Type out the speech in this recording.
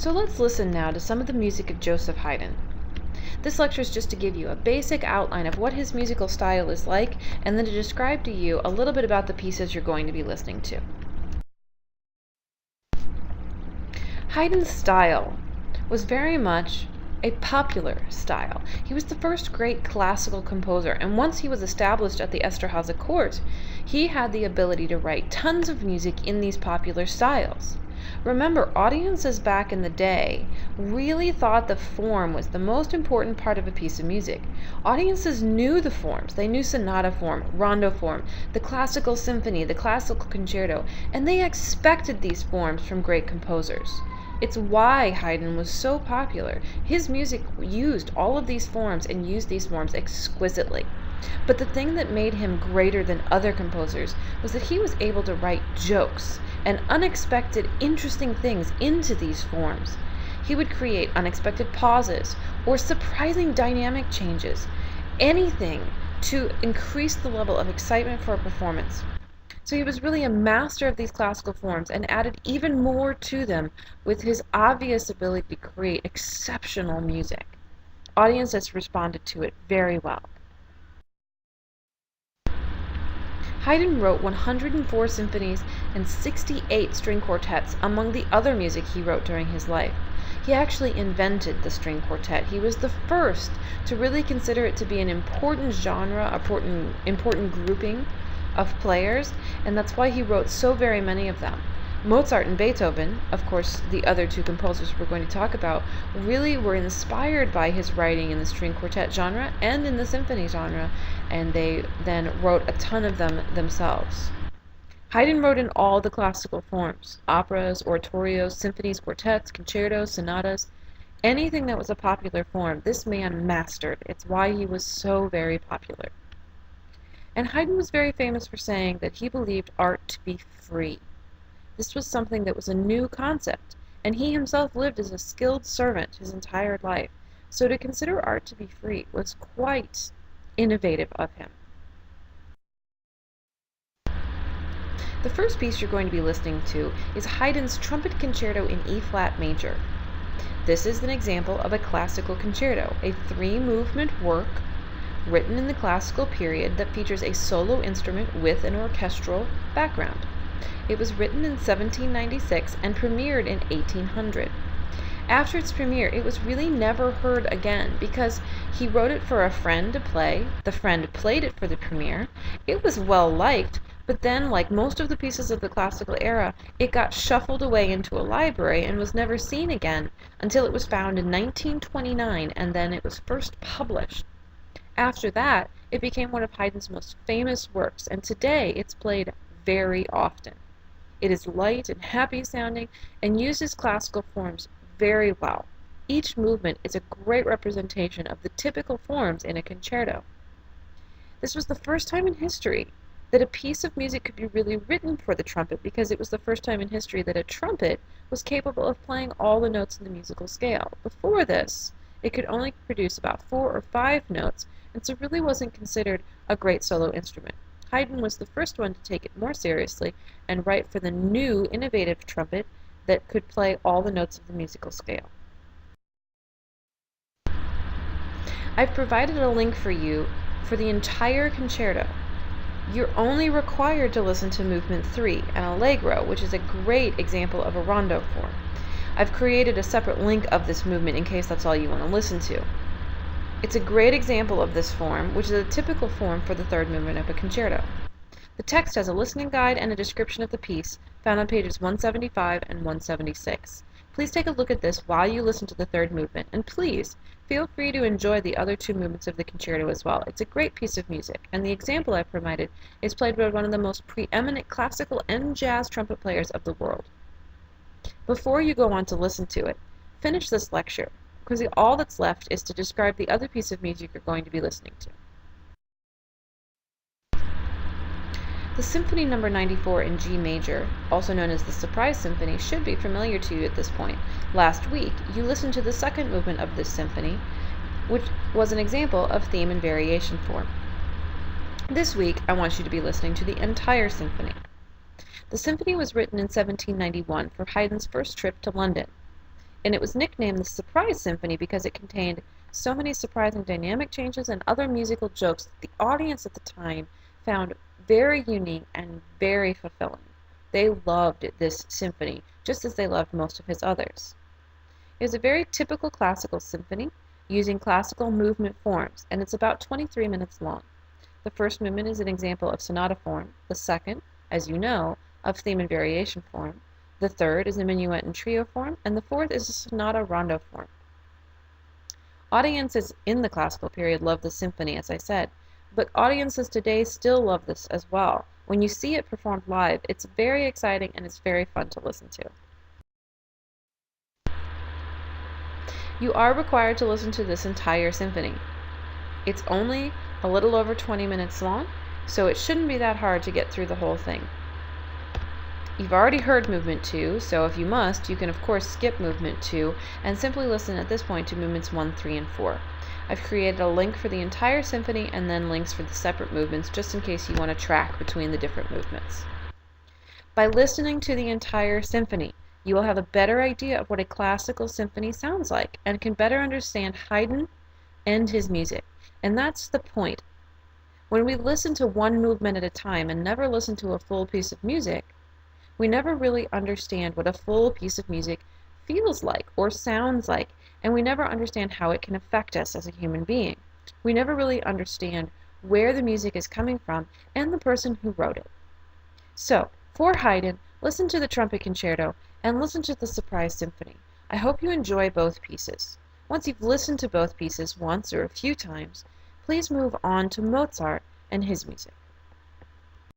So let's listen now to some of the music of Joseph Haydn. This lecture is just to give you a basic outline of what his musical style is like, and then to describe to you a little bit about the pieces you're going to be listening to. Haydn's style was very much a popular style. He was the first great classical composer, and once he was established at the Esterhazy court, he had the ability to write tons of music in these popular styles. Remember, audiences back in the day really thought the form was the most important part of a piece of music. Audiences knew the forms. They knew sonata form, rondo form, the classical symphony, the classical concerto, and they expected these forms from great composers. It's why Haydn was so popular. His music used all of these forms and used these forms exquisitely. But the thing that made him greater than other composers was that he was able to write jokes and unexpected, interesting things into these forms. He would create unexpected pauses or surprising dynamic changes, anything to increase the level of excitement for a performance. So he was really a master of these classical forms and added even more to them with his obvious ability to create exceptional music. Audiences responded to it very well. Haydn wrote 104 symphonies and 68 string quartets among the other music he wrote during his life. He actually invented the string quartet. He was the first to really consider it to be an important genre, important grouping of players, and that's why he wrote so very many of them. Mozart and Beethoven, of course the other two composers we're going to talk about, really were inspired by his writing in the string quartet genre and in the symphony genre, and they then wrote a ton of them themselves. Haydn wrote in all the classical forms: operas, oratorios, symphonies, quartets, concertos, sonatas. Anything that was a popular form, this man mastered. It's why he was so very popular. And Haydn was very famous for saying that he believed art to be free. This was something that was a new concept, and he himself lived as a skilled servant his entire life. So to consider art to be free was quite innovative of him. The first piece you're going to be listening to is Haydn's Trumpet Concerto in E-flat major. This is an example of a classical concerto, a three-movement work written in the classical period that features a solo instrument with an orchestral background. It was written in 1796 and premiered in 1800. After its premiere, it was really never heard again because he wrote it for a friend to play. The friend played it for the premiere. It was well liked, but then, like most of the pieces of the classical era, it got shuffled away into a library and was never seen again until it was found in 1929, and then it was first published. After that, it became one of Haydn's most famous works, and today it's played very often. It is light and happy sounding and uses classical forms very well. Each movement is a great representation of the typical forms in a concerto. This was the first time in history that a piece of music could be really written for the trumpet, because it was the first time in history that a trumpet was capable of playing all the notes in the musical scale. Before this, it could only produce about 4 or 5 notes, and so really wasn't considered a great solo instrument. Haydn was the first one to take it more seriously and write for the new, innovative trumpet that could play all the notes of the musical scale. I've provided a link for you for the entire concerto. You're only required to listen to Movement 3, an allegro, which is a great example of a rondo form. I've created a separate link of this movement in case that's all you want to listen to. It's a great example of this form, which is a typical form for the third movement of a concerto. The text has a listening guide and a description of the piece, found on pages 175 and 176. Please take a look at this while you listen to the third movement, and please feel free to enjoy the other 2 movements of the concerto as well. It's a great piece of music, and the example I've provided is played by one of the most preeminent classical and jazz trumpet players of the world. Before you go on to listen to it, finish this lecture, because all that's left is to describe the other piece of music you're going to be listening to. The Symphony No. 94 in G major, also known as the Surprise Symphony, should be familiar to you at this point. Last week, you listened to the second movement of this symphony, which was an example of theme and variation form. This week, I want you to be listening to the entire symphony. The symphony was written in 1791 for Haydn's first trip to London. And it was nicknamed the Surprise Symphony because it contained so many surprising dynamic changes and other musical jokes that the audience at the time found very unique and very fulfilling. They loved this symphony just as they loved most of his others. It is a very typical classical symphony using classical movement forms, and it's about 23 minutes long. The first movement is an example of sonata form, the second, as you know, of theme and variation form, the third is a minuet and trio form, and the fourth is a sonata rondo form. Audiences in the classical period loved the symphony, as I said, but audiences today still love this as well. When you see it performed live, it's very exciting and it's very fun to listen to. You are required to listen to this entire symphony. It's only a little over 20 minutes long, so it shouldn't be that hard to get through the whole thing. You've already heard movement 2, so if you must, you can of course skip movement 2 and simply listen at this point to movements 1, 3, and 4. I've created a link for the entire symphony and then links for the separate movements just in case you want to track between the different movements. By listening to the entire symphony, you will have a better idea of what a classical symphony sounds like and can better understand Haydn and his music. And that's the point. When we listen to one movement at a time and never listen to a full piece of music, we never really understand what a full piece of music feels like or sounds like, and we never understand how it can affect us as a human being. We never really understand where the music is coming from and the person who wrote it. So, for Haydn, listen to the Trumpet Concerto and listen to the Surprise Symphony. I hope you enjoy both pieces. Once you've listened to both pieces once or a few times, please move on to Mozart and his music.